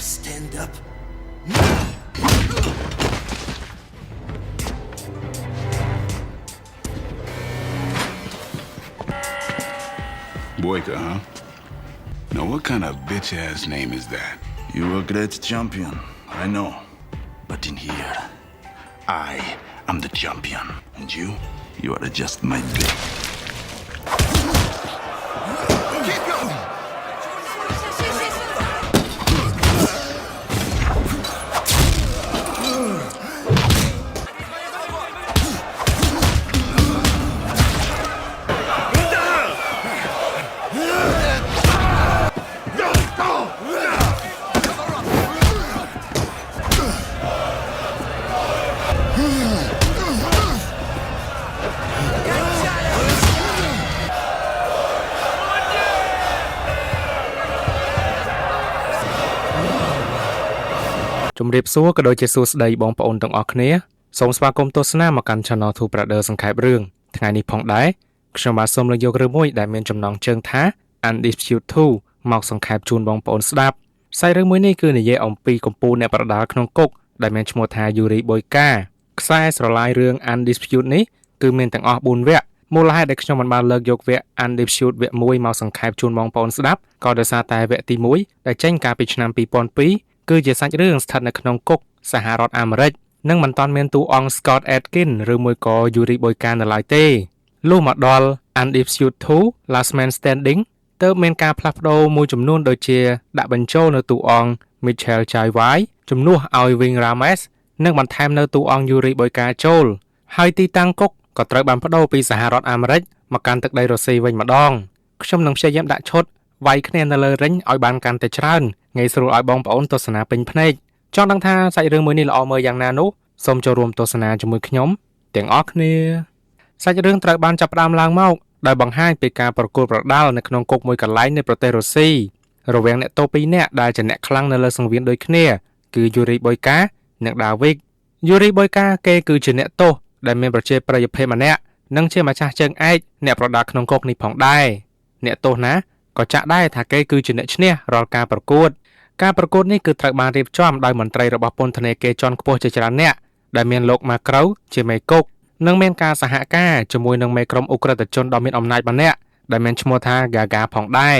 stand up? Boyka, huh? Now what kind of bitch-ass name is that? You're a great champion, I know. But in here, I am the champion. And you are just my bitch. Keep going!ជំរាបសួរក៏ដូចជាសួស្តីបងប្អូនទាំងអស់គ្នាសូមស្វាគមន៍ទស្សនាមកកាន់ Channel Two Brother សង្ខេបរឿងថ្ងៃនេះផងដែរខ្ញុំបាទសូមលើកយករឿងមួយដែលមានចំណងជើងថា Undisputed 2 មកសង្ខេបជូនបងប្អូនស្ដាប់ផ្សាយរឿងមួយនេះគឺនិយាយអំពីកំពូលអ្នកប្រដាល់ក្នុងគុកដែលមានឈ្មោះថា Yuri Boyka ខ្សែស្រឡាយរឿង Undisputed នេះគឺមានទាំងអស់4វគ្គមូលហេតុដែលខ្ញុំបានលើកយកវគ្គ Undisputed វគ្គ1មកសង្ខេបជូនបងប្អូនស្ដាប់ក៏ដោយសារតែវគ្គទី1ដែលចេញកាលពីឆ្នាំ2002គឺជាសាច់រឿងស្ថិតនៅក្នុងគុកសហរដ្ឋអាមេរិកនិងមិនទាន់មានតួអង្គ Scott Adkins ឬមួយក៏ Yuri Boyka នៅឡើយទេលុះមកដល់ Undisputed 2 Last Man Standing ទើបមានការផ្លាស់ប្ដូរមួយចំនួនដូចជាដាក់បញ្ចូលនៅតួអង្គ Michelle Chaiwai ជំនួសឲ្យ Ving Rhames និងបន្ថែមនៅតួអង្គ Yuri Boyka ចូលហើយទីតាំងគុកក៏ត្រូវបានប្ដូរពីសហរដ្ឋអាមេរិកមកកាន់ទឹកដីរុស្ស៊ីវិញម្ដងខ្ញុំនឹងព្យាយាមដាក់ឈុតវាយគ្នានៅលើរិញឲ្យបានកាន់តែច្រើនងាយស្រួលឲ្យបងប្អូនទស្សនាពេញភ្នែកចង់ដឹងថាសាច់រឿងមួយនេះល្អមើលយ៉ាងណានោះសូមចូលរួមទស្សនាជាមួយខ្ញុំទាំងអស់គ្នាសាច់រឿងត្រូវបានចាប់ផ្ដើមឡើងមកដោយបង្ហាញពីការប្រកួតប្រដាល់នៅក្នុងគុកមួយកន្លែងនៅប្រទេសរុស្ស៊ីរវាងអ្នកទោស2នាក់ដែលជាអ្នកខ្លាំងនៅលើសង្វៀនដូចគ្នាគឺ Yuri Boyka និង David Yuri Boyka គេគឺជាអ្នកទោសដែលមានប្រជាប្រិយភាពម្នាក់និងជាម្ចាស់ជើងឯកអ្នកប្រដាល់ក្នុងគុកនេះផងដែរអ្នកទោសណាក៏ចាក់ដែរថាគេគឺជាអ្នកឈ្នះរាល់ការប្រកួតនេះគឺត្រូវបានរៀបចំដោយមន្ត្រីរបស់ពន្ធនាគារជាន់ខ្ពស់ជាច្រើនអ្នកដែលមានលោកម៉ាក្រូជាមេគុកនិងមានការសហការជាមួយនឹងមេក្រុមអ ுக ្រិតជនដ៏មានអំណាចម្នាក់ដែលមានឈ្មោះថា Gaga ផងដែរ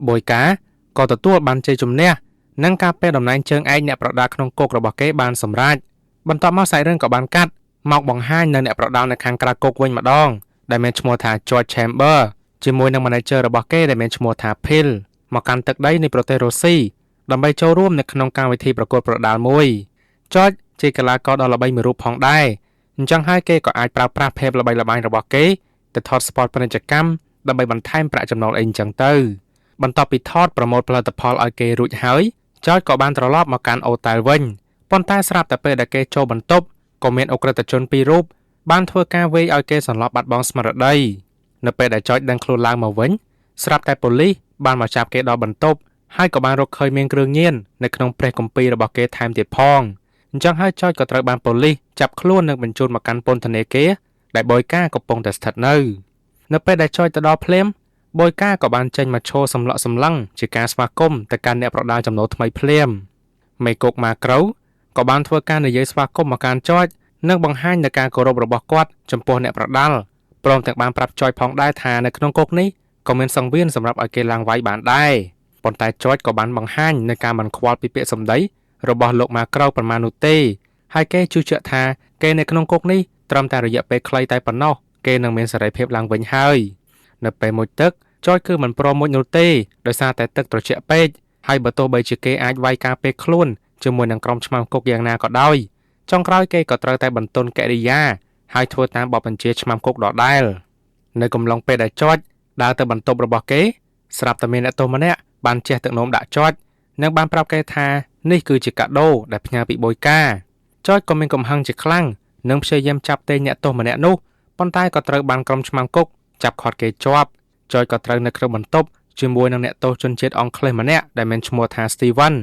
Boyka ក៏ទទួលបានជ័យជំនះនិងការពេលតំណែងជើងឯកអ្នកប្រដាល់ក្នុងគុករបស់គេបានសម្រេចបន្ទាប់មកសាច់រឿងក៏បានកាត់មកបង្ហាញនៅអ្នកប្រដាល់នៅខាងក្រៅគុកវិញម្ដងដែលមានឈ្មោះថា George Chamber ជាមួយនឹង manager របស់គេដែលមានឈ្មោះថា Phil មកកាន់ទឹកដីនៃប្រទេសរុស្ស៊ីដើម្បីចូលរួមនៅក្នុងកម្មវិធីប្រកួតប្រដាល់មួយ George ជាកីឡាករដ៏ល្បីមួយរូបផងដែរអញ្ចឹងហើយគេក៏អាចប្រើប្រាស់ភាពល្បីល្បាញរបស់គេទៅថត spot ពាណិជ្ជកម្មដើម្បីបន្ថែមប្រាក់ចំណូលអីអញ្ចឹងទៅបន្ទាប់ពីថតប្រម៉ូទផលិតផលឲ្យគេរួចហើយ George ក៏បានត្រឡប់មកកាន់អូតែលវិញប៉ុន្តែស្រាប់តែពេលដែលគេចូលបន្ទប់ក៏មានអ ுக ្រិតជន2រូបបានធ្វើការវាយឲ្យគេសន្លប់បាត់បង់ស្មារតីនៅពេលដែល George ដឹងខ្លួនឡើងមកវិញស្រាប់តែប៉ូលីសបានមកចាប់គេដល់បន្ទប់ហើយក៏បានរកឃើញមានគ្រឿងញៀននៅក្នុងព្រះគម្ពីររបស់គេថែមទៀតផងអញ្ចឹងហើយ George ក៏ត្រូវបានប៉ូលីសចាប់ខ្លួននិងបញ្ជូនមកកាន់ពន្ធនាគារដែល Boyka កំពុងតែស្ថិតនៅពេលដែល George ទៅដល់ភ្លាម Boyka ក៏បានចេញមកឈរសម្លក់សម្លឹងជាការស្វាគមន៍ទៅកាន់អ្នកប្រដាល់ចំណូលថ្មីភ្លាមមេគុកម៉ាក្រូក៏បានធ្វើការនិយាយស្វាគមន៍មកកាន់ George និងបង្ហាញនូវការគោរពរបស់គាត់ចំពោះអ្នកប្រដាល់ព្រមទាំងបានប្រាប់ George ផងដែរថានៅក្នុងគុកនេះ ក៏មានសង្វៀនសម្រាប់ឲ្យគេឡើងវាយបានដែរប៉ុន្តែ George ក៏បានបង្ហាញនៅការមិនខ្វល់ពីពាក្យសម្ដីរបស់លោក Macro ប៉ុន្មាននោះទេហើយគេជឿជាក់ថាគេនៅក្នុងគុកនេះត្រឹមតែរយៈពេលខ្លីតែប៉ុណ្ណោះគេនឹងមានសេរីភាពឡើងវិញហើយនៅពេលមុជទឹក George គឺមិនព្រមមុជនោះទេដោយសារតែទឹកត្រជាក់ពេកហើយបើទោះបីជាគេអាចវាយការពារខ្លួនជាមួយនឹងក្រុមឆ្មាំគុកយ៉ាងណាក៏ដោយចុងក្រោយគេក៏ត្រូវតែបន្ទន់កិរិយាហើយធ្វើតាមបទបញ្ជាឆ្មាំគុកដដែលនៅកំឡុងពេលដែល George ដើរទៅបន្ទប់របស់គេស្រាប់តែមានអ្នកទោសម្នាក់បានជះទឹកនោមដាក់ George និងបានប្រាប់គេថានេះគឺជាកាដូដែលផ្ញើពីប៊ុយកា George ក៏មានកំហឹងជាខ្លាំងនិងព្យាយាមចាប់ទេអ្នកទោសម្នាក់នោះប៉ុន្តែក៏ត្រូវបានក្រុមឆ្មាំគុកចាប់ឃាត់គេជាប់ George ក៏ត្រូវនៅក្នុងបន្ទប់ជាមួយនឹងអ្នកទោសជនជាតិអង់គ្លេសម្នាក់ដែលមានឈ្មោះថា Steven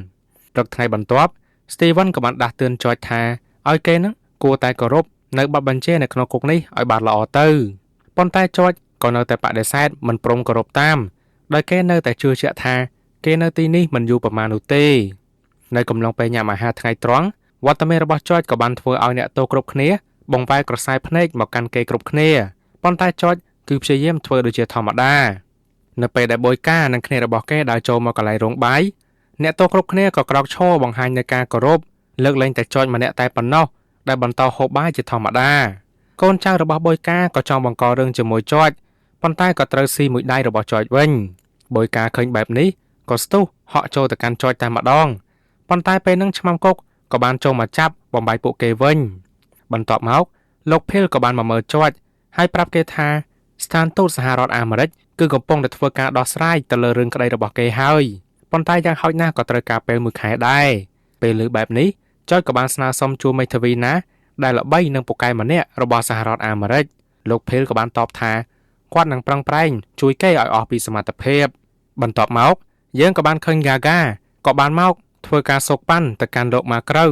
ព្រឹកថ្ងៃបន្ទាប់ Steven ក៏បានដាស់តឿន George ថាឲ្យគេនឹងគួរតែគោរពនៅបទបញ្ជានៅក្នុងគុកនេះឲ្យបានល្អទៅប៉ុន្តែ George ក៏នៅតែបដិសេធមិនព្រមគោរពតាមដោយគេនៅតែជឿជាក់ថាគេនៅទីនេះមិនយូរប៉ុន្មាននោះទេនៅកំឡុងពេលញ៉ាំអាហារថ្ងៃត្រង់វត្តមានរបស់ George ក៏បានធ្វើឲ្យអ្នកទោសគ្រប់គ្នាបង្វែរក្រសែភ្នែកមកកាន់គេគ្រប់គ្នាប៉ុន្តែ George គឺព្យាយាមធ្វើដូចជាធម្មតានៅពេលដែលប៊ុយកានិងគ្នារបស់គេដើរចូលមកកន្លែងរោងបាយអ្នកទោសគ្រប់គ្នាក៏ក្រោកឈរបង្ហាញនូវការគោរពលើកលែងតែ George ម្នាក់តែប៉ុណ្ណោះដែលបន្តហូបបាយជាធម្មតាកូនចៅរបស់ប៊ុយកាក៏ចង់បង្ករឿងជាមួយ George ប៉ុន្តែក៏ត្រូវស៊ីមួយដៃរបស់ George វិញប៊ុយកាឃើញបែបនេះក៏ស្ទុះហក់ចូលទៅកាន់ George តែម្ដងប៉ុន្តែពេលនឹងឆ្មាំគុកក៏បានចូលមកចាប់បំបាយពួកគេវិញបន្ទាប់មកលោក Phil ក៏បានមកមើល George ហើយប្រាប់គេថាស្ថានទូតសហរដ្ឋអាមេរិកគឺកំពុងតែធ្វើការដោះស្រាយទៅលើរឿងក្តីរបស់គេហើយប៉ុន្តែយ៉ាងហោចណាស់ក៏ត្រូវការពេល1ខែដែរពេលលើបែបនេះ George ក៏បានស្នើសុំជួបមេធាវីណាដែលល្បីនឹងពូកែម្នាក់របស់សហរដ្ឋអាមេរិកលោក Phil ក៏បានតបថាគាត់នឹងប្រឹងប្រែងជួយគេឲ្យអស់ពីសមត្ថភាពបន្ទាប់មកយើងក៏បានឃើញ Gaga ក៏បានមកធ្វើការសោកប៉ាន់ទៅកាន់លោក Macro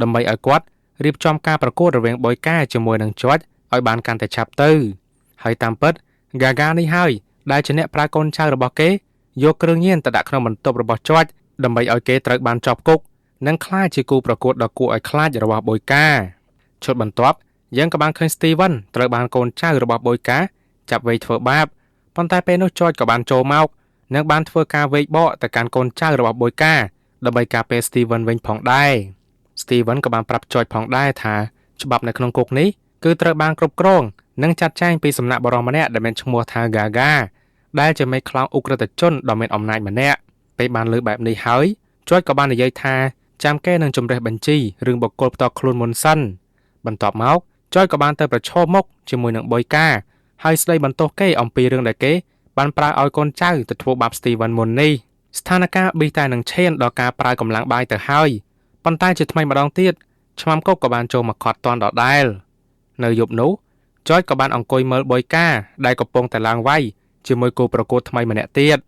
ដើម្បីឲ្យគាត់រៀបចំការប្រកួតរវាងប៊ុយកាជាមួយនឹង George ឲ្យបានកាន់តែឆាប់ទៅហើយតាមពិត Gaga នេះហើយដែលជាអ្នកប្រើកូនចៅរបស់គេយកគ្រឿងញៀនទៅដាក់ក្នុងបន្ទប់របស់ George ដើម្បីឲ្យគេត្រូវបានជាប់គុកនិងក្លាយជាគូប្រកួតដ៏គួរឲ្យខ្លាចរបស់ប៊ុយកាឈុតបន្ទាប់យើងក៏បានឃើញ Steven ត្រូវបានកូនចៅរបស់ប៊ុយកាចាប់វេធ្វើបាបប៉ុន្តែពេលនោះ George ក៏បានចូលមកនិងបានធ្វើការវេកបកទៅកាន់កូនចៅរបស់ប៊ុយកាដើម្បីការពារ Steven វិញផងដែរ Steven ក៏បានប្រាប់ George ផងដែរថាច្បាប់នៅក្នុងគុកនេះគឺត្រូវបានគ្រប់គ្រងនិងចាត់ចែងពីសំណាក់បរិសម្នាក់ដែលមានឈ្មោះថា Gaga ដែលជាមេខ្លោងអ ுக ្រិតជនដ៏មានអំណាចម្នាក់ពេលបានលើបែបនេះហើយ George ក៏បាននិយាយថាចាំគេនឹងជំរះបញ្ជីរឿងបុគ្គលផ្ទាល់ខ្លួនមុនសិនបន្ទាប់មក George ក៏បានទៅប្រឈមមុខជាមួយនឹងប៊ុយកាហើយស្ដីបន្ទោសគេអំពីរឿងដែលគេបានប្រើឲ្យកូនចៅទៅធ្វើបាប Steven មុននេះស្ថានភាពប៊ីតែនឹងឈានដល់ការប្រើកម្លាំងបាយទៅហើយប៉ុន្តែជាថ្មីម្ដងទៀតឆ្មាំគុកក៏បានចូលមកខាត់តាន់ដដែលនៅយប់នោះ George ក៏បានអង្គុយមើលប៊ុយកាដែលកំពុងតែឡើងវាយជាមួយគូប្រកួតថ្មីម្នាក់ទៀត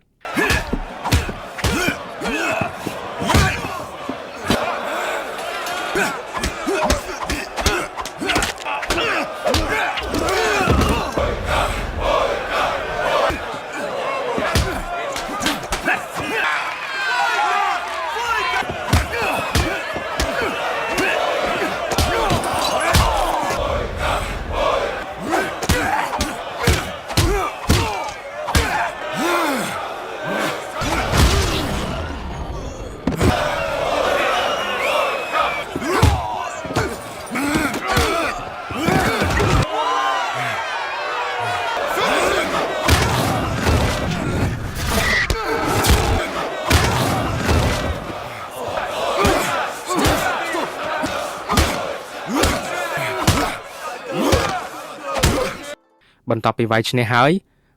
បន្ទាប់ពីវាយឈ្នះហើយ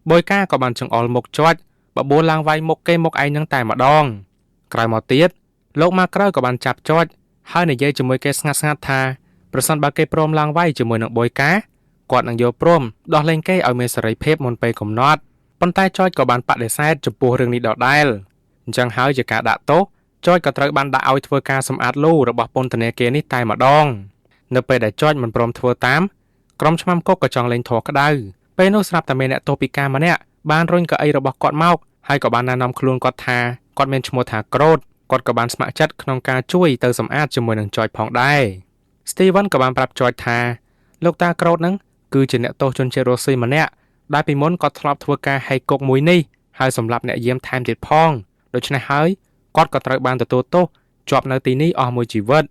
ប៊ុយកាក៏បានចង្អុលមុខ George បបួលឡើងវាយមុខគេមុខឯងនឹងតែម្ដងក្រោយមកទៀតលោក Macro ក៏បានចាប់ George ហើយនិយាយជាមួយគេស្ងាត់ៗថាប្រសិនបើគេព្រមឡើងវាយជាមួយនឹងប៊ុយកាគាត់នឹងយកព្រមដោះលែងគេឲ្យមានសេរីភាពមុនពេលកំណត់ប៉ុន្តែ George ក៏បានបដិសេធចំពោះរឿងនេះដដែលអញ្ចឹងហើយជាការដាក់ទោស George ក៏ត្រូវបានដាក់ឲ្យធ្វើការសម្អាតលូរបស់ពន្ធនាគារនេះតែម្ដងនៅពេលដែល George មិនព្រមធ្វើតាមក្រុមឆ្មាំគុកក៏ចង់លេងធေါ်ក្តៅពេលនោះស្រាប់តែមានអ្នកទោសពិការម្នាក់បានរុញកៅអីរបស់គាត់មកហើយក៏បានណែនាំខ្លួនគាត់ថាគាត់មានឈ្មោះថាក្រូតគាត់ក៏បានស្ម័គ្រចិត្តក្នុងការជួយទៅសម្អាតជាមួយនឹង George ផងដែរ Steven ក៏បានប្រាប់ George ថាលោកតាក្រូតហ្នឹងគឺជាអ្នកទោសជនជាតិរុស្ស៊ីម្នាក់ ដែលពីមុនគាត់ធ្លាប់ធ្វើការហែកគុកមួយនេះហើយសម្រាប់អ្នកយាមថែមទៀតផងដូច្នេះហើយគាត់ក៏ត្រូវបានទទួលទោសជាប់នៅទីនេះអស់មួយជីវិត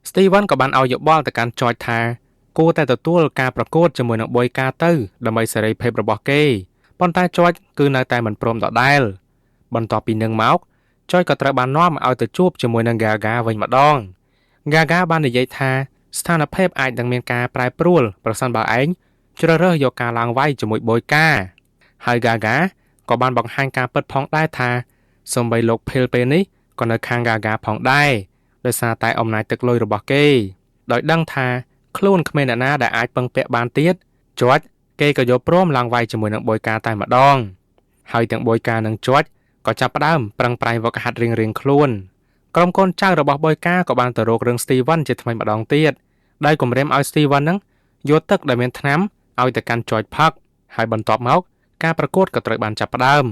Steven ក៏បានឲ្យយោបល់ទៅកាន់ George ថាគួរតែទទួលការប្រកួតជាមួយនឹង Boyka ទៅដើម្បីសេរីភាពរបស់គេប៉ុន្តែ George គឺនៅតែមិនព្រមដដែលបន្ទាប់ពីនឹងមក George ក៏ត្រូវបាននាំឲ្យទៅជួបជាមួយនឹង Gaga វិញម្ដង Gaga បាននិយាយថាស្ថានភាពអាចនឹងមានការប្រែប្រួលប្រសិនបើឯងជ្រើសរើសយកការឡើងវាយជាមួយ Boyka ហើយ Gaga ក៏បានបង្ហាញការពិតផងដែរថាសូម្បីលោក Phil ពេលនេះក៏នៅខាង Gaga ផងដែរដោយសារតែអំណាចទឹកលុយរបស់គេដោយដឹងថាខ្លួនគ្មានអ្នកណាដែលអាចពឹងពាក់បានទៀត George គេក៏យកព្រមឡើងវាយជាមួយនឹង Boyka តែម្ដងហើយទាំង Boyka និង George ក៏ចាប់ផ្ដើមប្រឹងប្រែងវឹកហាត់រៀងៗខ្លួនក្រុមកូនចៅរបស់ Boyka ក៏បានទៅរករឿង Steven ជាថ្មីម្ដងទៀតដោយគម្រាមឲ្យ Steven នឹងយកទឹកដែលមានថ្នាំឲ្យទៅកាន់ George ផឹកហើយបន្ទាប់មកការប្រកួតក៏ត្រូវបានចាប់ផ្ដើម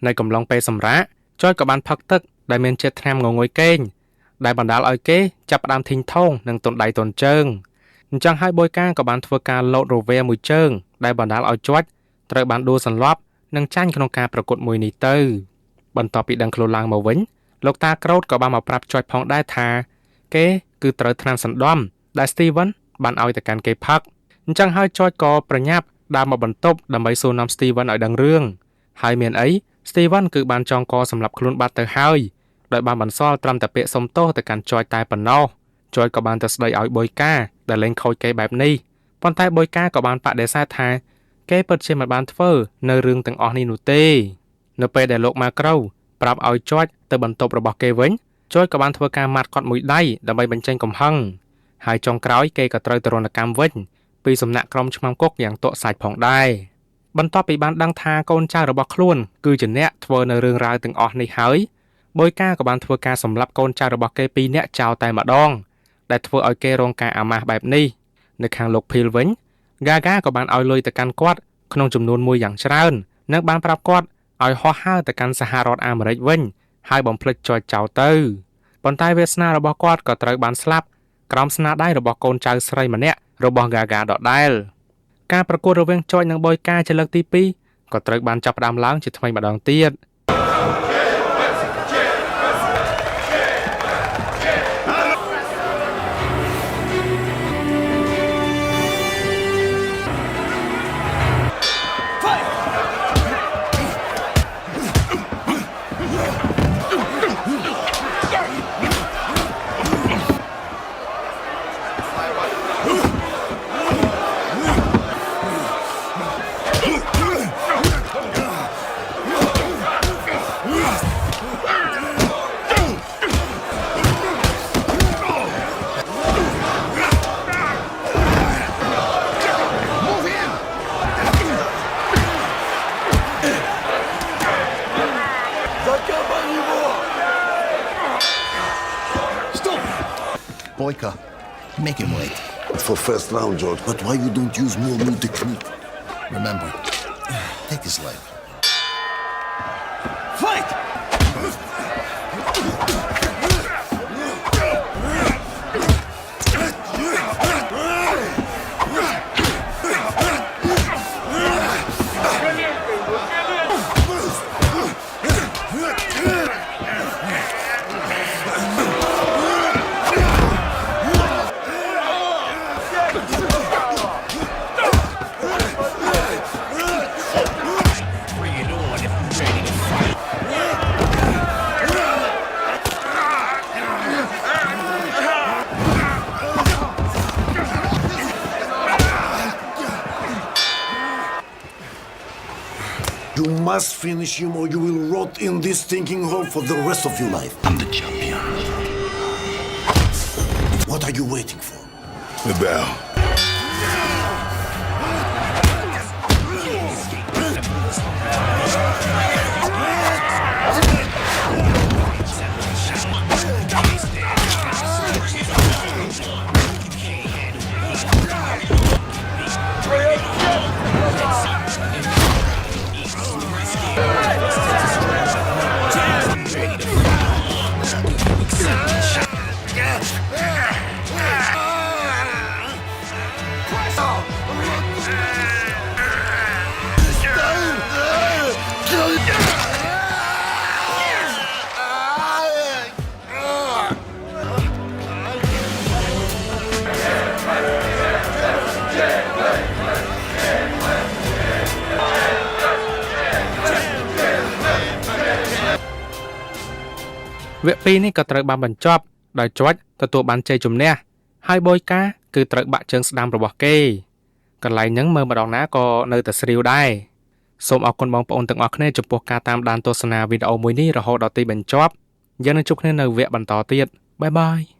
នៅកំឡុងពេលសម្រាក George ក៏បានផឹកទឹកដែលមានជាតិថ្នាំងងុយគេងដែលបណ្ដាលឲ្យគេចាប់ផ្ដើមធីងថងនិងទន់ដៃទន់ជើងអញ្ចឹងហើយ Boyka ក៏បានធ្វើការលោតរវែមួយជើងដែលបណ្ដាលឲ្យ George ត្រូវបានដួលសន្លប់និងចាញ់ក្នុងការប្រកួតមួយនេះទៅបន្ទាប់ពីដឹងខ្លួនឡើងមកវិញលោកតាក្រោតក៏បានមកប្រាប់ George ផងដែរថាគេគឺត្រូវថ្នាំសណ្ដំដែល Steven បានឲ្យទៅកាន់គេផឹកអញ្ចឹងហើយ George ក៏ប្រញាប់ដើរមកបន្ទប់ដើម្បីសួរនាំ Steven ឲ្យដឹងរឿងហើយមានអីSteven គឺបានចងកសម្រាប់ខ្លួនបាត់ទៅហើយដោយបានបន្សល់ត្រឹមតែពាក្យសុំទោសទៅកាន់ George តែប៉ុណ្ណោះ George ក៏បានទៅស្ដីឲ្យ Boyka ដែលលេងខូចគេបែបនេះប៉ុន្តែ Boyka ក៏បានបដិសេធថាគេពិតជាមិនបានធ្វើនៅរឿងទាំងអស់នេះនោះទេនៅពេលដែលលោកម៉ាក្រូប្រាប់ឲ្យ George ទៅបន្ទប់របស់គេវិញ George ក៏បានធ្វើការម៉ាត់គាត់មួយដៃដើម្បីបញ្ចេញកំហឹងហើយចុងក្រោយគេក៏ត្រូវទៅរនកម្មវិញពីសំណាក់ក្រុមឆ្មាំគុកយ៉ាងទក់សាច់ផងដែរបន្ទាប់ពីបានដឹងថាកូនចៅរបស់ខ្លួនគឺជាអ្នកធ្វើនៅរឿងរ៉ាវទាំងអស់នេះហើយ Boyka ក៏បានធ្វើការសម្លាប់កូនចៅរបស់គេ2នាក់ចោលតែម្ដងដែលធ្វើឲ្យគេរងការអាម៉ាស់បែបនេះនៅខាងលោក Phil វិញ Gaga ក៏បានឲ្យលុយទៅកាន់គាត់ក្នុងចំនួនមួយយ៉ាងច្រើននិងបានប្រាប់គាត់ឲ្យហោះហើរទៅកាន់សហរដ្ឋអាមេរិកវិញហើយបំភ្លេចGeorgeចោលទៅប៉ុន្តែវាសនារបស់គាត់ក៏ត្រូវបានស្លាប់ក្រោមស្នាដៃរបស់កូនចៅស្រីម្នាក់របស់ Gaga ដដែលការប្រកួតរវាង George និង Boyka ជាលើកទី2ក៏ត្រូវបានចាប់ផ្ដើមឡើងជាថ្មីម្ដងទៀត Boyka, make him wait. It's for first round, George. But why you don't use more new technique? Remember, take his leg. Fight! must finish him or you will rot in this stinking hole for the rest of your life. I'm the champion. What are you waiting for? The bell.វគ្គ 2 នេះក៏ត្រូវបានបញ្ចប់ដោយចុចទទួលបានជ័យជំនះហើយបូយកាគឺត្រូវបាក់ជើងស្ដាំរបស់គេកន្លែងហ្នឹងមើលម្ដងណាក៏នៅតែស្រាវដែរសូមអរគុណបងប្អូនទាំងអស់គ្នាចំពោះការតាមដានទស្សនាវីដេអូមួយនេះរហូតដល់ទីបញ្ចប់យើងនឹងជួបគ្នានៅវគ្គបន្តទៀតបាយបាយ